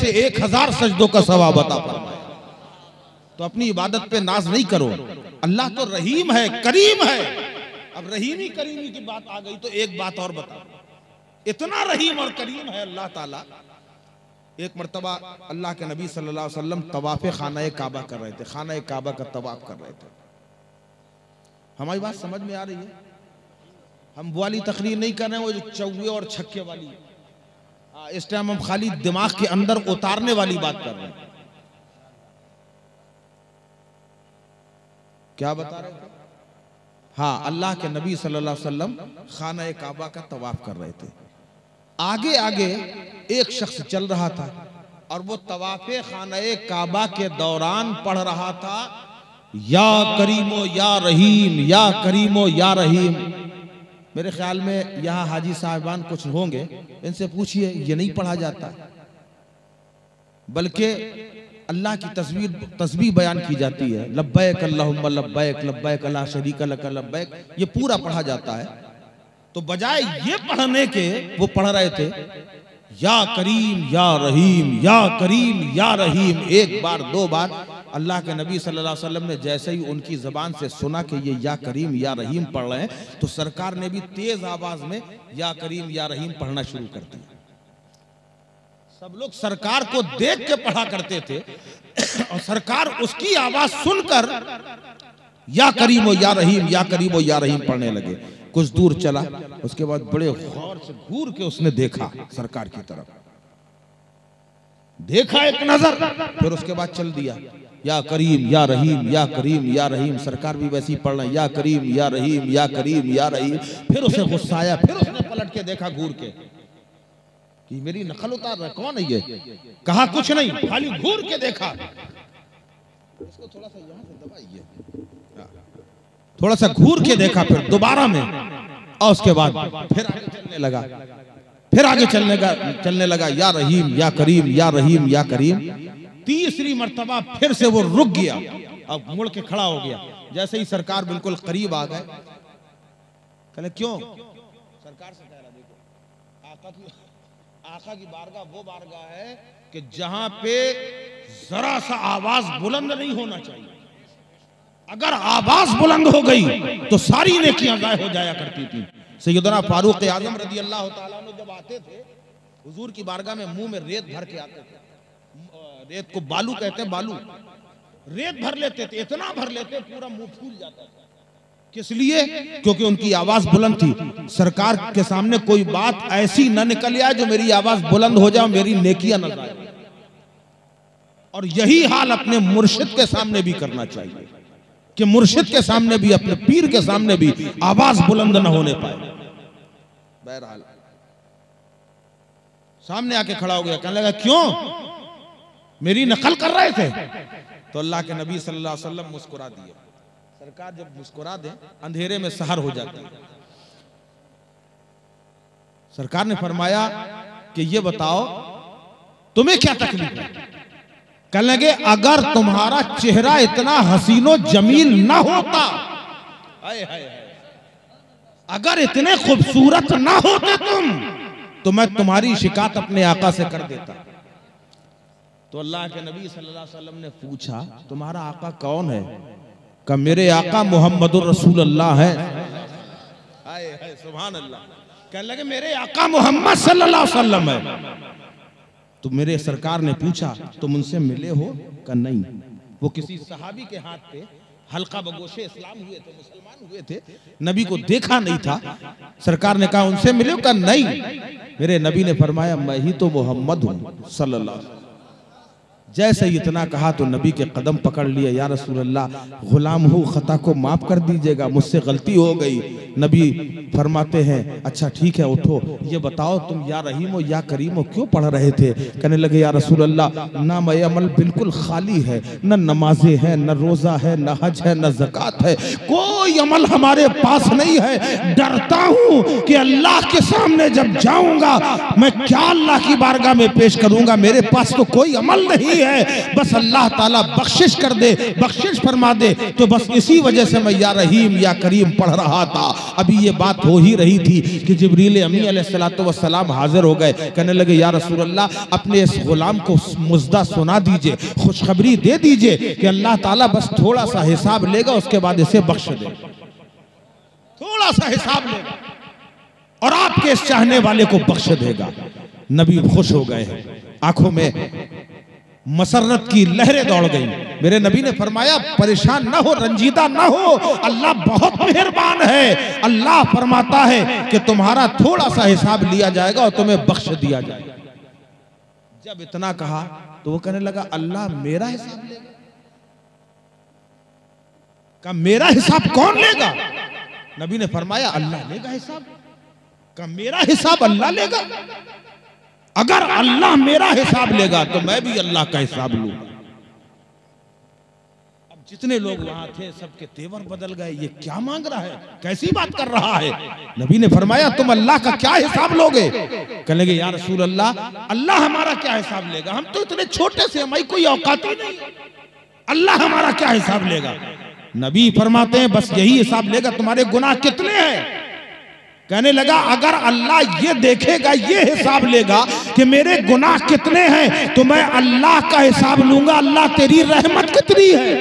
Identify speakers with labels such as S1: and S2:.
S1: से 1000 सजदों का सवाब अता फरमाए। तो अपनी इबादत पे नाज नहीं करो। अल्लाह तो रहीम है, करीम है। अब रहीमी करीमी की बात आ गई तो एक बात और बता, इतना रहीम और करीम है अल्लाह ताला। एक मर्तबा अल्लाह के नबी सल्लल्लाहु अलैहि वसल्लम तवाफ़े खाना काबा कर रहे थे, खाना काबा का तवाफ कर रहे थे। हमारी बात समझ में आ रही है? हम वो वाली तकरीर नहीं कर रहे हैं वो जो चौवे और छक्के वाली। इस टाइम हम खाली दिमाग के अंदर उतारने वाली बात कर रहे हैं। क्या बता रहे थे? हाँ, अल्लाह के नबी सल्लल्लाहु अलैहि वसल्लम खाना काबा का तवाफ कर रहे थे। आगे आगे एक शख्स चल रहा था और वो तवाफ़े खाना काबा के दौरान पढ़ रहा था, या करीमो या रहीम, या करीमो या रहीम। मेरे ख्याल में यहाँ हाजी साहिबान कुछ होंगे, इनसे पूछिए, ये नहीं पढ़ा जाता, बल्कि अल्लाह की तस्बीह बयान की जाती है, लब्बैक अल्लाहुम्मा लब्बैक, लब्बैक ला शरीका लक लब्बैक, ये पूरा पढ़ा जाता है। तो बजाय ये पढ़ने के वो पढ़ रहे थे या करीम या रहीम, या करीम या रहीम। एक बार दो बार अल्लाह के नबी सल्लल्लाहु अलैहि वसल्लम ने जैसे ही उनकी जबान से सुना कि ये या करीम या रहीम पढ़ रहे हैं, तो सरकार ने भी तेज आवाज में या करीम या रहीम पढ़ना शुरू कर दिया। सब लोग सरकार को देख के पढ़ा करते थे और सरकार उसकी आवाज सुनकर या करीमो या रहीम, या करीमो या रहीम पढ़ने लगे। कुछ दूर चला, उसके बाद बड़े गौर से घूर के उसने देखा सरकार की तरफ, देखा एक नजर, फिर उसके बाद चल दिया या करीम या रहीम, या करीम या रहीम। सरकार भी वैसी पढ़ रहे, या करीम या रहीम, या करीम या रहीम। फिर उसे गुस्सा आया, फिर उसने पलट के देखा घूर के कि मेरी नकल उतार रहा है, कौन है ये? कहा कुछ नहीं, खाली घूर के देखा। इसको थोड़ा सा यहाँ से दबाइए, थोड़ा सा घूर के देखा, फिर दोबारा में, और उसके बाद फिर आगे चलने लगा, फिर आगे चलने लगा या रहीम या करीम, या रहीम या करीम। तीसरी मर्तबा फिर से वो रुक गया, अब मुड़ के खड़ा हो गया। जैसे ही सरकार बिल्कुल करीब आ गए, कहले क्यों? सरकार से कह रहा, देखो आका की बारगाह वो बारगाह है कि जहां पे जरा सा आवाज बुलंद नहीं होना चाहिए। अगर आवाज बुलंद हो गई तो सारी नेकियां ज़ाय हो जाया करती थी। सैयदना फारूक आजम रज़ी अल्लाह तआला अन्हु जब आते थे हुजूर की बारगाह में, मुंह में रेत भर के आते थे। रेत को बालू कहते हैं, बालू रेत भर लेते थे, इतना भर लेते पूरा मुंह फूल जाता था। किस लिए? क्योंकि उनकी आवाज बुलंद थी। सरकार के सामने कोई बात ऐसी न निकल आए जो मेरी आवाज बुलंद हो जाए, मेरी नेकियां न जाए। और यही हाल अपने मुर्शिद के सामने भी करना चाहिए कि मुर्शिद के सामने भी, अपने पीर के सामने भी आवाज बुलंद न होने पाए। बहरहाल सामने आके खड़ा हो गया, कहने लगा क्यों? मेरी नकल कर रहे थे? तो अल्लाह के नबी सल्लल्लाहु अलैहि वसल्लम मुस्कुरा दिए। सरकार जब मुस्कुरा दे, अंधेरे में सहर हो जाती है। सरकार ने फरमाया कि ये बताओ तुम्हें क्या तकलीफ है? कहने लगे अगर तुम्हारा चेहरा इतना हसीनो जमील ना होता, अगर इतने खूबसूरत ना होते तुम, तो मैं तुम्हारी शिकायत अपने आका से कर देता। तो अल्लाह के नबी सल्लल्लाहु अलैहि वसल्लम ने पूछा तुम्हारा आका कौन है? का मेरे आका मोहम्मदुर रसूलुल्लाह है। सुभान अल्लाह। कहने लगे मेरे आका मोहम्मद सल्लल्लाहु अलैहि वसल्लम है। तो मेरे सरकार ने पूछा तुम उनसे मिले हो? का नहीं, वो किसी सहाबी के हाथ पे हल्का बगोशे इस्लाम हुए थे, मुसलमान हुए थे, नबी को देखा नहीं था। सरकार ने कहा उनसे मिले हो? का नहीं। मेरे नबी ने फरमाया मैं ही तो मोहम्मद हूँ सल्लल्लाहु अलैहि वसल्लम। जैसे ही इतना कहा तो नबी के कदम पकड़ लिए, या रसूल अल्लाह गुलाम हूँ, खता को माफ कर दीजिएगा, मुझसे गलती हो गई। नबी फरमाते हैं अच्छा ठीक है उठो, ये बताओ तुम या रहीम हो या करीम हो क्यों पढ़ रहे थे? कहने लगे या रसूल अल्लाह ना मैं अमल बिल्कुल खाली है, न नमाजें हैं, न रोजा है, न हज है, न ज़कात है, कोई अमल हमारे पास नहीं है। डरता हूँ कि अल्लाह के सामने जब जाऊंगा मैं क्या अल्लाह की बारगाह में पेश करूंगा, मेरे पास तो कोई अमल नहीं है, बस अल्लाह ताला बख्शिश कर दे, बख्शिश फरमा दे। तो बस इसी वजह से मैं या रहीम या करीम पढ़ रहा था। अभी ये बात हो ही रही थी कि जिब्रील अमी अलैहिस्सलातु वस्सलाम हाजिर हो गए। कहने लगे या रसूल अल्लाह, अपने इस गुलाम को मुज़्दा सुना दीजिए, खुशखबरी दे दीजिए कि अल्लाह ताला बस थोड़ा सा हिसाब लेगा, उसके बाद इसे बख्श दे। थोड़ा सा हिसाब लेगा और आपके इस चाहने वाले को बख्श देगा। नबी खुश हो गए, आंखों में मसरत की लहरें दौड़ गई। मेरे नबी ने फरमाया परेशान ना हो, रंजीदा ना हो, अल्लाह बहुत मेहरबान है। अल्लाह फरमाता है कि तुम्हारा थोड़ा सा हिसाब लिया जाएगा और तुम्हें बख्श दिया जाएगा। जब इतना कहा तो वो कहने लगा अल्लाह मेरा हिसाब लेगा? का मेरा हिसाब कौन लेगा? नबी ने फरमाया अल्लाह लेगा हिसाब। का मेरा हिसाब अल्लाह लेगा? अगर अल्लाह मेरा हिसाब लेगा तो मैं भी अल्लाह का हिसाब लूंगा। अब जितने लोग वहां थे सबके तेवर बदल गए। ये क्या मांग रहा है, कैसी बात कर रहा है? नबी ने फरमाया तुम अल्लाह का क्या हिसाब लोगे? कहने लगे या रसूल अल्लाह, अल्लाह हमारा क्या हिसाब लेगा? हम तो इतने छोटे से, हमारी कोई औकात ही नहीं, अल्लाह हमारा क्या हिसाब लेगा? नबी फरमाते हैं बस यही हिसाब लेगा, तुम्हारे गुनाह कितने हैं। कहने लगा अगर अल्लाह ये देखेगा, ये हिसाब लेगा कि मेरे गुनाह कितने हैं, तो मैं अल्लाह का हिसाब लूंगा, अल्लाह तेरी रहमत कितनी है।